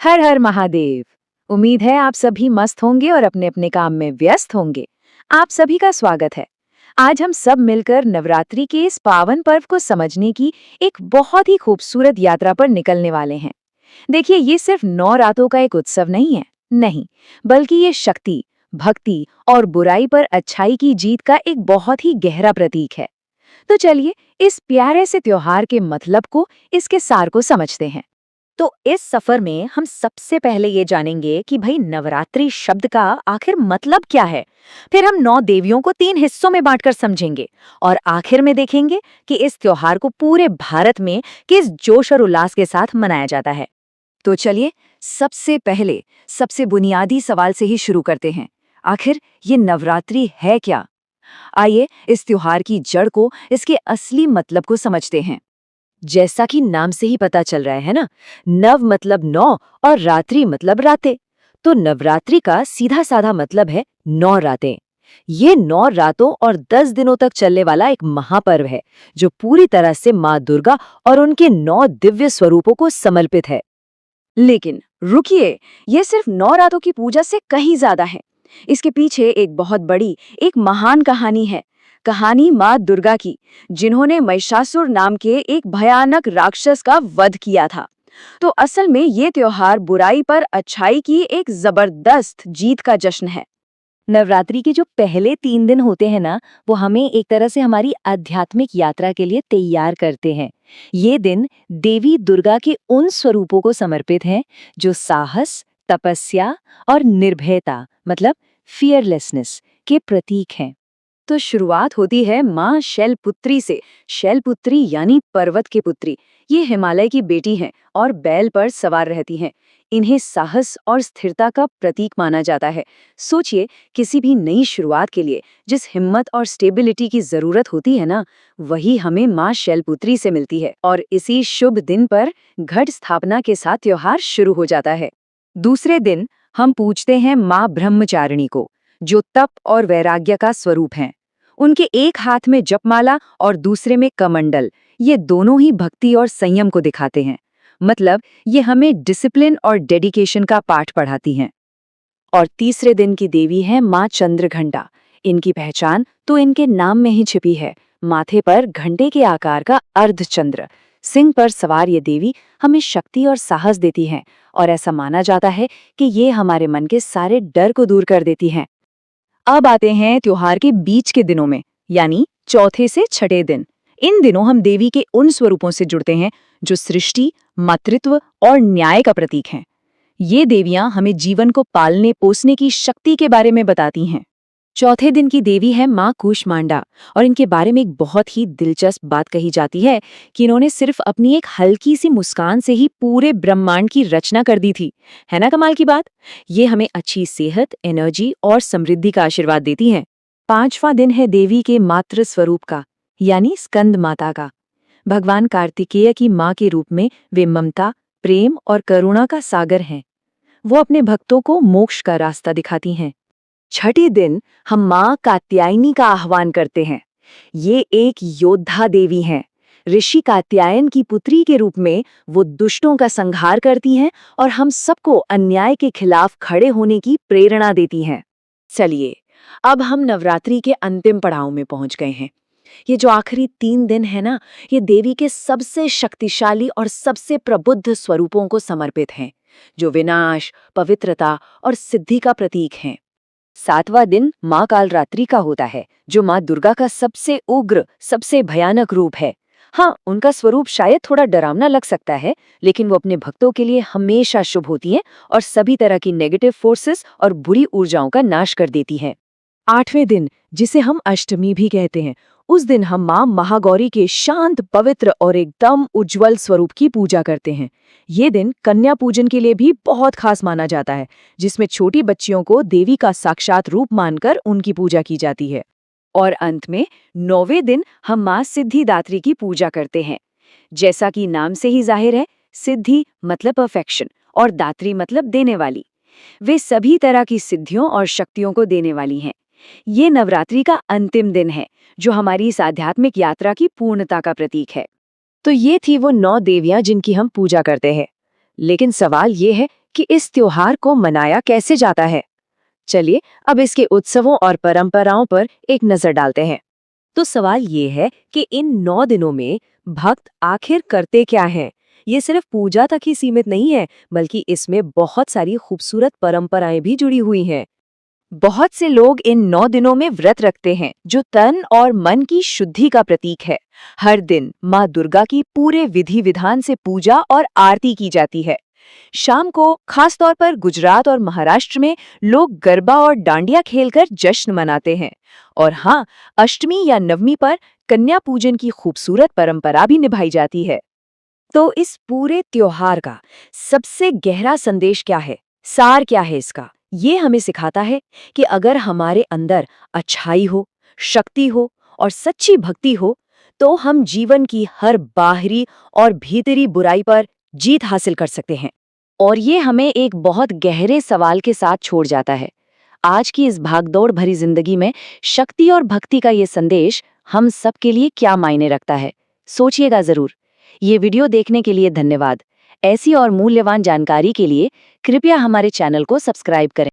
हर हर महादेव। उम्मीद है आप सभी मस्त होंगे और अपने अपने काम में व्यस्त होंगे। आप सभी का स्वागत है। आज हम सब मिलकर नवरात्रि के इस पावन पर्व को समझने की एक बहुत ही खूबसूरत यात्रा पर निकलने वाले हैं। देखिए, ये सिर्फ 9 रातों का एक उत्सव नहीं है, नहीं, बल्कि ये शक्ति, भक्ति और बुराई पर अच्छाई की जीत का एक बहुत ही गहरा प्रतीक है। तो चलिए इस प्यारे से त्योहार के मतलब को, इसके सार को समझते हैं। तो इस सफर में हम सबसे पहले ये जानेंगे कि भाई नवरात्रि शब्द का आखिर मतलब क्या है। फिर हम 9 देवियों को 3 हिस्सों में बांटकर समझेंगे और आखिर में देखेंगे कि इस त्योहार को पूरे भारत में किस जोश और उल्लास के साथ मनाया जाता है। तो चलिए सबसे पहले सबसे बुनियादी सवाल से ही शुरू करते हैं। आखिर ये नवरात्रि है क्या? आइए इस त्योहार की जड़ को, इसके असली मतलब को समझते हैं। जैसा कि नाम से ही पता चल रहा है ना, नव मतलब 9 और रात्रि मतलब रातें। तो नवरात्रि का सीधा साधा मतलब है 9 रातें। ये 9 रातों और 10 दिनों तक चलने वाला एक महापर्व है जो पूरी तरह से माँ दुर्गा और उनके 9 दिव्य स्वरूपों को समर्पित है। लेकिन रुकिए, ये सिर्फ 9 रातों की पूजा से कहीं ज्यादा है। इसके पीछे एक बहुत बड़ी, एक महान कहानी है। कहानी माँ दुर्गा की, जिन्होंने महिषासुर नाम के एक भयानक राक्षस का वध किया था। तो असल में ये त्योहार बुराई पर अच्छाई की एक जबरदस्त जीत का जश्न है। नवरात्रि के जो पहले 3 दिन होते हैं ना, वो हमें एक तरह से हमारी आध्यात्मिक यात्रा के लिए तैयार करते हैं। ये दिन देवी दुर्गा के उन स्वरूपों को समर्पित हैं जो साहस, तपस्या और निर्भयता मतलब फियरलेसनेस के प्रतीक हैं। तो शुरुआत होती है माँ शैलपुत्री से। शैलपुत्री यानी पर्वत की पुत्री। ये हिमालय की बेटी हैं और बैल पर सवार रहती हैं। इन्हें साहस और स्थिरता का प्रतीक माना जाता है। सोचिए, किसी भी नई शुरुआत के लिए जिस हिम्मत और स्टेबिलिटी की जरूरत होती है ना, वही हमें माँ शैलपुत्री से मिलती है। और इसी शुभ दिन पर घट स्थापना के साथ त्योहार शुरू हो जाता है। दूसरे दिन हम पूजते हैं माँ ब्रह्मचारिणी को, जो तप और वैराग्य का स्वरूप हैं। उनके एक हाथ में जपमाला और दूसरे में कमंडल। ये दोनों ही भक्ति और संयम को दिखाते हैं। मतलब ये हमें डिसिप्लिन और डेडिकेशन का पाठ पढ़ाती हैं। और तीसरे दिन की देवी है माँ चंद्रघंटा। इनकी पहचान तो इनके नाम में ही छिपी है। माथे पर घंटे के आकार का अर्धचंद्र, सिंह पर सवार ये देवी हमें शक्ति और साहस देती हैं। और ऐसा माना जाता है कि ये हमारे मन के सारे डर को दूर कर देती हैं। अब आते हैं त्योहार के बीच के दिनों में, यानी चौथे से छठे दिन। इन दिनों हम देवी के उन स्वरूपों से जुड़ते हैं जो सृष्टि, मातृत्व और न्याय का प्रतीक हैं। ये देवियां हमें जीवन को पालने पोसने की शक्ति के बारे में बताती हैं। चौथे दिन की देवी है माँ कूष्मांडा, और इनके बारे में एक बहुत ही दिलचस्प बात कही जाती है कि इन्होंने सिर्फ अपनी एक हल्की सी मुस्कान से ही पूरे ब्रह्मांड की रचना कर दी थी। है ना कमाल की बात? ये हमें अच्छी सेहत, एनर्जी और समृद्धि का आशीर्वाद देती हैं। पांचवां दिन है देवी के मातृ स्वरूप का, यानी स्कंद माता का। भगवान कार्तिकेय की माँ के रूप में वे ममता, प्रेम और करुणा का सागर हैं। वो अपने भक्तों को मोक्ष का रास्ता दिखाती हैं। छठे दिन हम माँ कात्यायनी का आह्वान करते हैं। ये एक योद्धा देवी हैं। ऋषि कात्यायन की पुत्री के रूप में वो दुष्टों का संहार करती हैं और हम सबको अन्याय के खिलाफ खड़े होने की प्रेरणा देती हैं। चलिए, अब हम नवरात्रि के अंतिम पड़ाव में पहुंच गए हैं। ये जो आखिरी 3 दिन है ना, ये देवी के सबसे शक्तिशाली और सबसे प्रबुद्ध स्वरूपों को समर्पित हैं, जो विनाश, पवित्रता और सिद्धि का प्रतीक हैं। 7वां दिन माँ कालरात्रि का होता है, जो माँ दुर्गा का सबसे उग्र, सबसे भयानक रूप है। हाँ, उनका स्वरूप शायद थोड़ा डरावना लग सकता है, लेकिन वो अपने भक्तों के लिए हमेशा शुभ होती हैं और सभी तरह की नेगेटिव फोर्सेस और बुरी ऊर्जाओं का नाश कर देती हैं। 8वें दिन, जिसे हम अष्टमी भी कहते हैं, उस दिन हम माँ महागौरी के शांत, पवित्र और एकदम उज्जवल स्वरूप की पूजा करते हैं। ये दिन कन्या पूजन के लिए भी बहुत खास माना जाता है, जिसमें छोटी बच्चियों को देवी का साक्षात रूप मानकर उनकी पूजा की जाती है। और अंत में 9वें दिन हम माँ सिद्धिदात्री की पूजा करते हैं। जैसा कि नाम से ही जाहिर है, सिद्धि मतलब परफेक्शन और दात्री मतलब देने वाली। वे सभी तरह की सिद्धियों और शक्तियों को देने वाली हैं। ये नवरात्रि का अंतिम दिन है, जो हमारी इस आध्यात्मिक यात्रा की पूर्णता का प्रतीक है। तो ये थी वो 9 देवियां जिनकी हम पूजा करते हैं। लेकिन सवाल ये है कि इस त्योहार को मनाया कैसे जाता है। चलिए अब इसके उत्सवों और परंपराओं पर एक नजर डालते हैं। तो सवाल ये है कि इन 9 दिनों में भक्त आखिर करते क्या हैं? ये सिर्फ पूजा तक ही सीमित नहीं है, बल्कि इसमें बहुत सारी खूबसूरत परंपराएं भी जुड़ी हुई हैं। बहुत से लोग इन 9 दिनों में व्रत रखते हैं, जो तन और मन की शुद्धि का प्रतीक है। हर दिन माँ दुर्गा की पूरे विधि विधान से पूजा और आरती की जाती है। शाम को खास तौर पर गुजरात और महाराष्ट्र में लोग गरबा और डांडिया खेलकर जश्न मनाते हैं। और हाँ, अष्टमी या नवमी पर कन्या पूजन की खूबसूरत परंपरा भी निभाई जाती है। तो इस पूरे त्योहार का सबसे गहरा संदेश क्या है? सार क्या है इसका? ये हमें सिखाता है कि अगर हमारे अंदर अच्छाई हो, शक्ति हो और सच्ची भक्ति हो, तो हम जीवन की हर बाहरी और भीतरी बुराई पर जीत हासिल कर सकते हैं। और ये हमें एक बहुत गहरे सवाल के साथ छोड़ जाता है। आज की इस भागदौड़ भरी जिंदगी में शक्ति और भक्ति का ये संदेश हम सब के लिए क्या मायने रखता है? सोचिएगा जरूर। ये वीडियो देखने के लिए धन्यवाद। ऐसी और मूल्यवान जानकारी के लिए कृपया हमारे चैनल को सब्सक्राइब करें।